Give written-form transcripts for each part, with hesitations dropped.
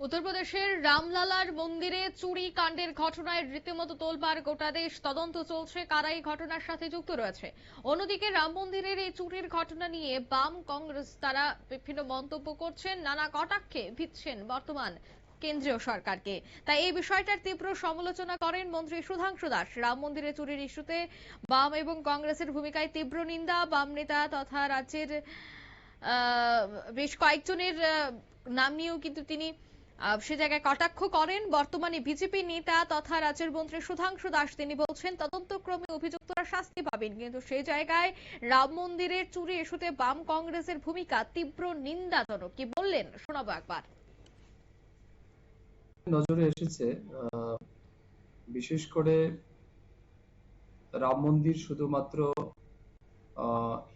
উত্তরপ্রদেশের রামলালার মন্দিরে চুরি কাণ্ডের ঘটনায় রীতিমতো তোলপাড় গোটা দেশ। তদন্ত চলছে কারা এই ঘটনার সাথে যুক্ত রয়েছে। অন্যদিকে রাম মন্দিরের এই চুরির ঘটনা নিয়ে বাম কংগ্রেস তারা বিভিন্ন মন্তব্য করছেন, নানা কটাক্ষে ভিড়ছেন বর্তমান কেন্দ্রীয় সরকারকে। তাই এই বিষয়টার তীব্র সমালোচনা করেন মন্ত্রী সুধাংশু দাস। রাম মন্দিরে চুরির ইস্যুতে বাম এবং কংগ্রেসের ভূমিকায় তীব্র নিন্দা। বাম নেতা তথা রাজ্যের বেশ কয়েকজনের নাম নিয়েও কিন্তু তিনি সে জায়গায় কটাক্ষ করেন। বর্তমানে বিজেপি নেতা তথা রাজ্যের মন্ত্রী সুধাংশু দাস তিনি বলছেন তদন্তক্রমে অভিযুক্তরা শাস্তি পাবেন, কিন্তু সেই জায়গায় রাম মন্দিরের চুরি ইস্যুতে বাম কংগ্রেসের ভূমিকা তীব্র নিন্দাজনক। কি বললেন শোনাবো একবার। নজরে এসেছে বিশেষ করে রাম মন্দির শুধুমাত্র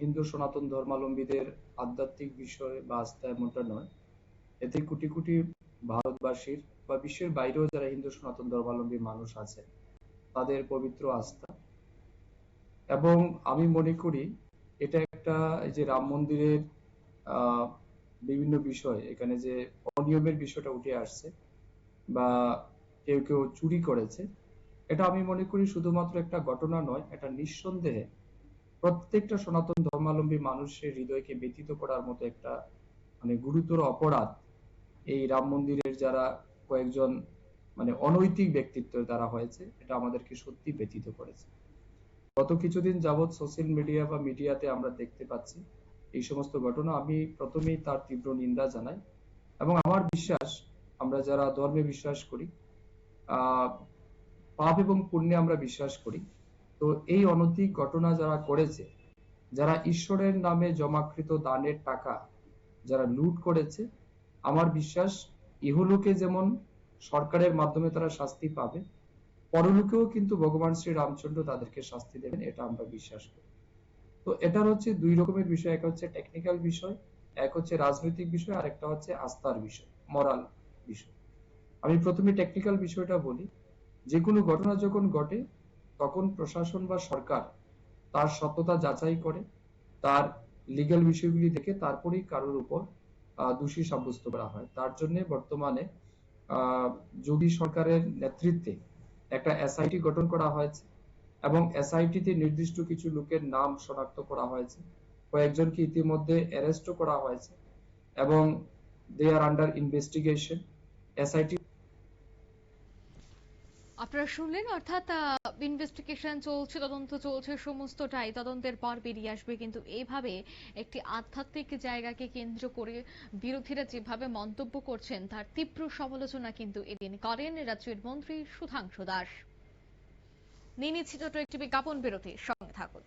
হিন্দু সনাতন ধর্মাবলম্বীদের আধ্যাত্মিক বিষয় বা আস্থা এমনটা নয়। এতে কোটি কোটি ভারতবাসীর বা বিশ্বের বাইরেও যারা হিন্দু সনাতন ধর্মাবলম্বী মানুষ আছে তাদের পবিত্র আস্থা। এবং আমি মনে করি এটা একটা যে রাম মন্দিরের বিভিন্ন বিষয় এখানে যে অনিয়মের বিষয়টা উঠে আসছে বা কেউ কেউ চুরি করেছে, এটা আমি মনে করি শুধুমাত্র একটা ঘটনা নয়, এটা নিঃসন্দেহে প্রত্যেকটা সনাতন ধর্মাবলম্বী মানুষের হৃদয়কে ব্যথিত করার মতো একটা গুরুতর অপরাধ এই রাম মন্দিরের যারা কয়েকজন অনৈতিক ব্যক্তিত্ব দ্বারা হয়েছে। এটা আমাদেরকে সত্যি ব্যথিত করেছে। গত কিছুদিন যাবৎ সোশ্যাল মিডিয়া বা মিডিয়াতে আমরা দেখতে পাচ্ছি এই সমস্ত ঘটনা। আমি প্রথমেই তার তীব্র নিন্দা জানাই এবং আমার বিশ্বাস আমরা যারা ধর্মে বিশ্বাস করি, পাপ এবং পুণ্যে আমরা বিশ্বাস করি, তো এই অনৈতিক ঘটনা যারা করেছে, যারা ঈশ্বরের নামে জমাকৃত দানের টাকা যারা লুট করেছে, আমার বিশ্বাস ইহলোকে যেমন সরকারের মাধ্যমে তারা শাস্তি পাবে, পরলোকেও কিন্তু ভগবান শ্রী রামচন্দ্র তাদেরকে শাস্তি দেবেন, এটা আমরা বিশ্বাস করি। তো এটার হচ্ছে দুই রকমের বিষয়, এক হচ্ছে টেকনিক্যাল বিষয়, এক হচ্ছে রাজনৈতিক বিষয়, আর একটা হচ্ছে আস্থার বিষয়, মরাল বিষয়। আমি প্রথমে টেকনিক্যাল বিষয়টা বলি। যে কোনো ঘটনা যখন ঘটে তখন প্রশাসন বা সরকার তার সত্যতা যাচাই করে, তার লিগ্যাল বিষয়গুলি দেখে তারপরেই কারোর উপর দোষী সাব্যস্ত করা হয়। তার জন্য বর্তমানে যোগী সরকারের নেতৃত্বে একটা এসআইটি গঠন করা হয়েছে এবং এসআইটিতে নির্দিষ্ট কিছু লোকের নাম শনাক্ত করা হয়েছে। কয়েকজনকে ইতিমধ্যে অ্যারেস্টও করা হয়েছে এবং দে আর আন্ডার ইনভেস্টিগেশন। এসআইটি আপনারা শুনলেন, অর্থাৎ ইনভেস্টিগেশন চলছে, তদন্ত চলছে, সমস্তটাই তদন্তের পর বেরিয়ে আসবে। কিন্তু এইভাবে একটি আধ্যাত্মিক জায়গাকে কেন্দ্র করে বিরোধীরা যেভাবে মন্তব্য করছেন তার তীব্র সমালোচনা কিন্তু এদিন করেন রাজ্যের মন্ত্রী সুধাংশু দাস। নিয়ে নিচ্ছি ছোট একটি বিজ্ঞাপন বিরতি, সঙ্গে থাকুন।